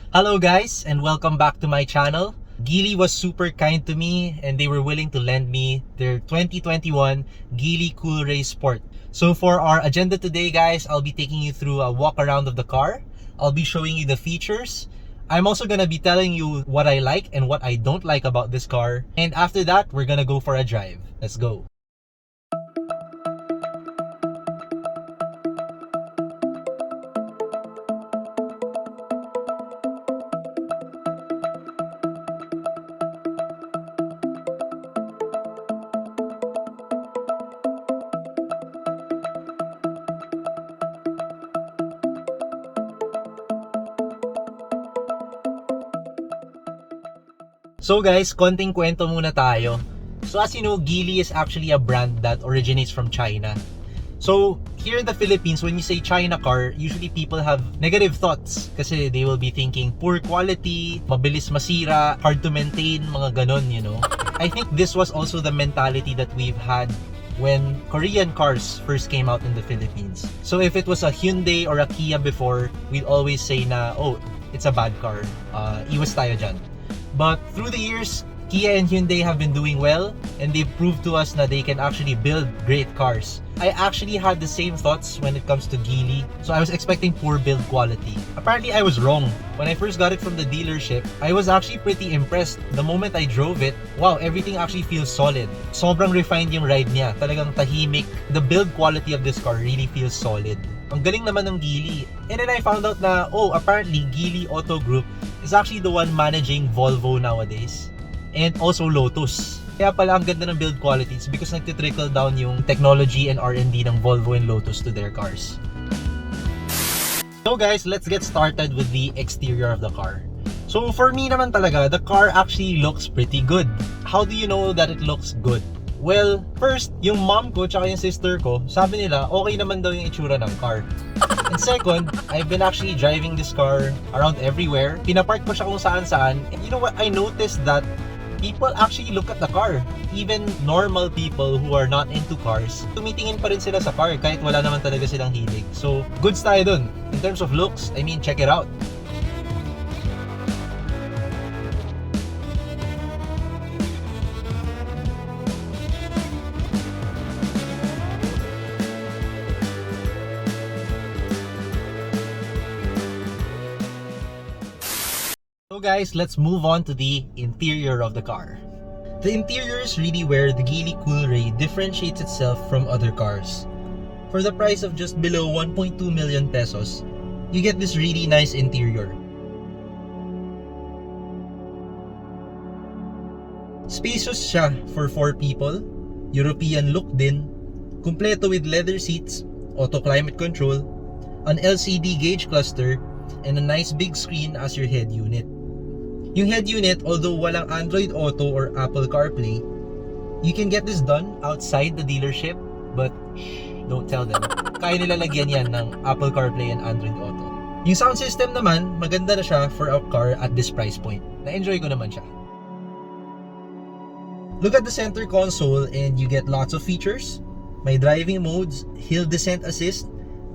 Hello guys and welcome back to my channel. Geely was super kind to me and they were willing to lend me their 2021 Geely Coolray Sport. So for our agenda today guys, I'll be taking you through a walk around of the car. I'll be showing you the features. I'm also gonna be telling you what I like and what I don't like about this car. And after that, we're gonna go for a drive. Let's go. So guys, konting kwento muna tayo. So as you know, Geely is actually a brand that originates from China. So here in the Philippines, when you say China car, usually people have negative thoughts kasi they will be thinking poor quality, mabilis masira, hard to maintain, mga ganon, you know. I think this was also the mentality that we've had when Korean cars first came out in the Philippines. So if it was a Hyundai or a Kia before, we'd always say na, oh, it's a bad car. Iwas tayo dyan. But through the years, Kia and Hyundai have been doing well and they've proved to us that they can actually build great cars. I actually had the same thoughts when it comes to Geely, so I was expecting poor build quality. Apparently, I was wrong. When I first got it from the dealership, I was actually pretty impressed. The moment I drove it, wow, everything actually feels solid. Sobrang refined yung ride niya. Talagang tahimik. The build quality of this car really feels solid. Ang galing naman ng Geely. And then I found out na, oh, apparently Geely Auto Group is actually the one managing Volvo nowadays. And also Lotus. Kaya pala ang ganda ng build quality. It's because nagtitrickle down yung technology and R&D ng Volvo and Lotus to their cars. So guys, let's get started with the exterior of the car. So for me naman talaga, the car actually looks pretty good. How do you know that it looks good? Well, first, yung mom ko tsaka yung sister ko, sabi nila okay naman daw yung itsura ng car. And second, I've been actually driving this car around everywhere. Pinapark ko siya kung saan-saan. And you know what? I noticed that people actually look at the car. Even normal people who are not into cars, tumitingin pa rin sila sa car kahit wala naman talaga silang hilig. So, goods tayo dun. In terms of looks, I mean, check it out. So guys, let's move on to the interior of the car. The interior is really where the Geely Coolray differentiates itself from other cars. For the price of just below 1.2 million pesos, you get this really nice interior. Spacious siya for 4 people, European look din, kumpleto with leather seats, auto climate control, an LCD gauge cluster, and a nice big screen as your head unit. Yung head unit, although walang Android Auto or Apple CarPlay, you can get this done outside the dealership, but don't tell them. Kaya nila lagyan yan ng Apple CarPlay and Android Auto. Yung sound system naman, maganda na siya for a car at this price point. Na-enjoy ko naman siya. Look at the center console and you get lots of features. May driving modes, hill descent assist,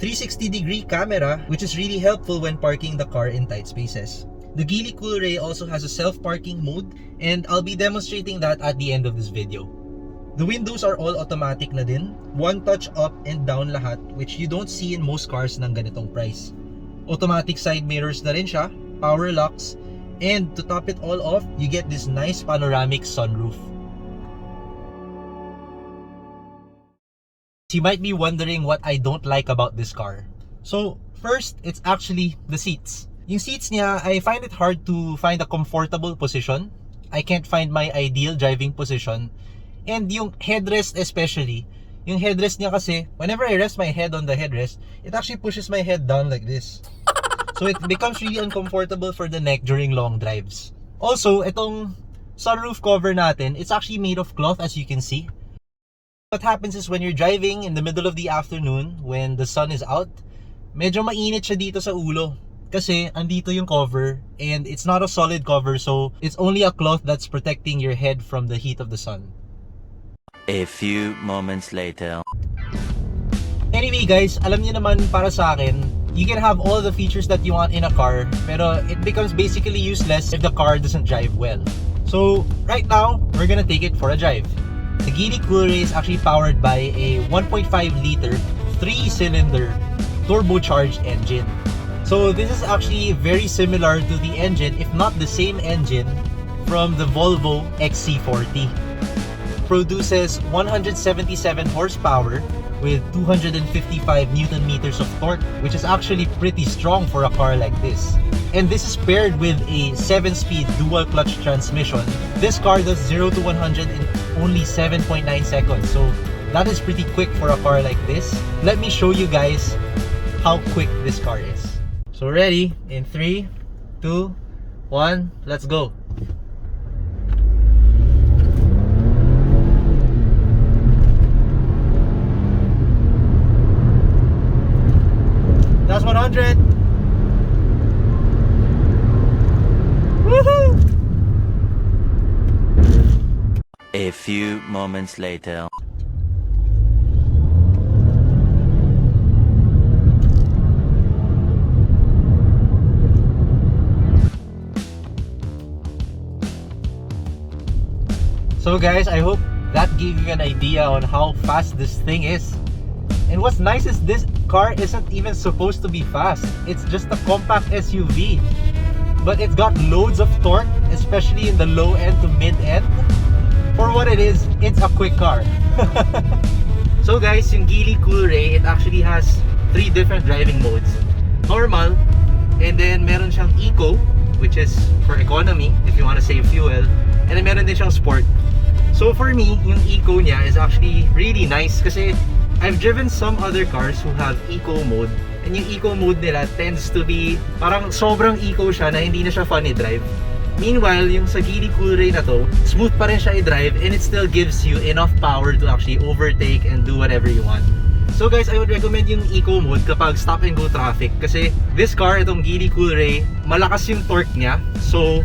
360-degree camera, which is really helpful when parking the car in tight spaces. The Geely Coolray also has a self-parking mode, and I'll be demonstrating that at the end of this video. The windows are all automatic na din, one touch up and down lahat, which you don't see in most cars ng ganitong price. Automatic side mirrors na rin siya, power locks, and to top it all off, you get this nice panoramic sunroof. You might be wondering what I don't like about this car. So, first, it's actually the seats. Yung seats niya, I find it hard to find a comfortable position. I can't find my ideal driving position. And yung headrest especially, yung headrest niya kasi, whenever I rest my head on the headrest, it actually pushes my head down like this. So it becomes really uncomfortable for the neck during long drives. Also, itong sunroof cover natin, it's actually made of cloth as you can see. What happens is when you're driving in the middle of the afternoon, when the sun is out, medyo mainit siya dito sa ulo. Kasi andito yung cover and it's not a solid cover, so it's only a cloth that's protecting your head from the heat of the sun. A few moments later. Anyway guys, alam niyo naman para sa akin, you can have all the features that you want in a car, pero it becomes basically useless if the car doesn't drive well. So right now, we're gonna take it for a drive. The Geely Coolray is actually powered by a 1.5 liter 3-cylinder turbocharged engine. So this is actually very similar to the engine, if not the same engine, from the Volvo XC40. Produces 177 horsepower with 255 Newton meters of torque, which is actually pretty strong for a car like this. And this is paired with a 7-speed dual clutch transmission. This car does 0 to 100 in only 7.9 seconds. So that is pretty quick for a car like this. Let me show you guys how quick this car is. So ready? In 3, 2, 1, let's go. That's 100. Woohoo! A few moments later. So guys, I hope that gave you an idea on how fast this thing is. And what's nice is this car isn't even supposed to be fast. It's just a compact SUV. But it's got loads of torque, especially in the low end to mid end. For what it is, it's a quick car. So guys, yung Geely Coolray, it actually has 3 different driving modes. Normal, and then meron siyang Eco, which is for economy, if you want to save fuel. And then meron din siyang Sport. So for me, yung Eco niya is actually really nice kasi I've driven some other cars who have Eco mode, and yung Eco mode nila tends to be parang sobrang eco siya na hindi na siya fun i-drive. Meanwhile, yung sa Geely Coolray na to, smooth pa rin siya i-drive and it still gives you enough power to actually overtake and do whatever you want. So guys, I would recommend yung Eco mode kapag stop and go traffic kasi this car, itong Geely Coolray, malakas yung torque niya. So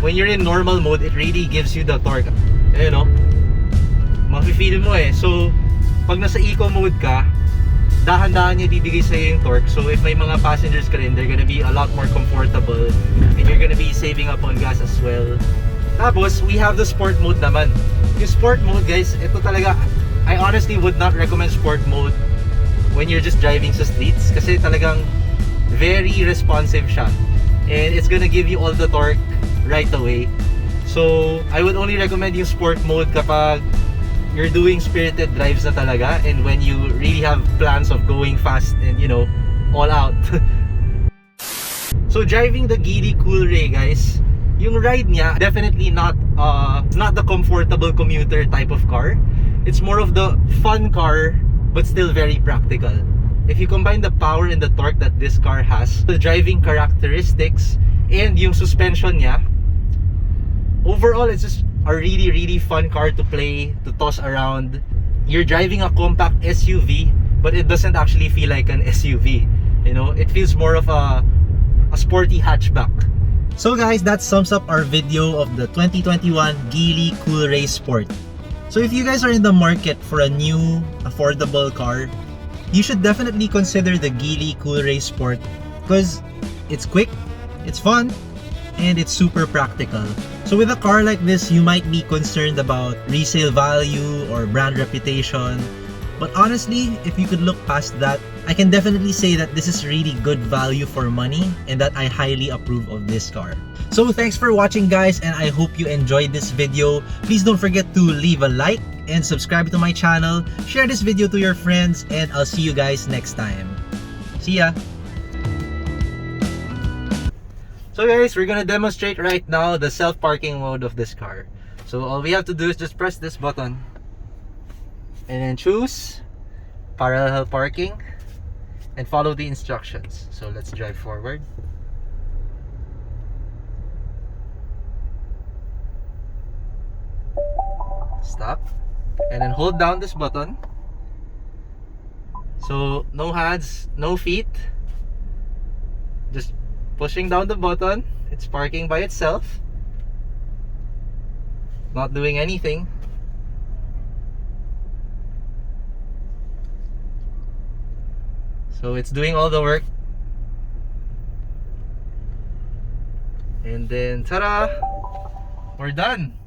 when you're in normal mode, it really gives you the torque. Ayun o, mafe-feel mo eh. So pag nasa Eco mode ka, dahan-dahan niya bibigay sa'yo yung torque. So if may mga passengers ka rin, they're gonna be a lot more comfortable and you're gonna be saving up on gas as well. Tapos, we have the Sport mode naman. Yung Sport mode guys, ito talaga, I honestly would not recommend Sport mode when you're just driving sa streets kasi talagang very responsive siya. And it's gonna give you all the torque right away. So, I would only recommend yung Sport mode kapag you're doing spirited drives na talaga and when you really have plans of going fast and you know, all out. So driving the Geely Coolray guys, yung ride niya definitely not the comfortable commuter type of car. It's more of the fun car but still very practical. If you combine the power and the torque that this car has, the driving characteristics and yung suspension niya, overall it's just a really fun car to play, to toss around. You're driving a compact SUV, but it doesn't actually feel like an SUV. You know, it feels more of a sporty hatchback. So guys, that sums up our video of the 2021 Geely Coolray Sport. So if you guys are in the market for a new, affordable car, you should definitely consider the Geely Coolray Sport because it's quick, it's fun, and it's super practical. So with a car like this, you might be concerned about resale value or brand reputation. But honestly, if you could look past that, I can definitely say that this is really good value for money and that I highly approve of this car. So thanks for watching guys, and I hope you enjoyed this video. Please don't forget to leave a like and subscribe to my channel. Share this video to your friends and I'll see you guys next time. See ya! So guys, we're gonna demonstrate right now the self-parking mode of this car. So all we have to do is just press this button and then choose parallel parking and follow the instructions. So let's drive forward. Stop and then hold down this button. So no hands, no feet, just pushing down the button. It's parking by itself, not doing anything. So it's doing all the work And then, tara! We're done!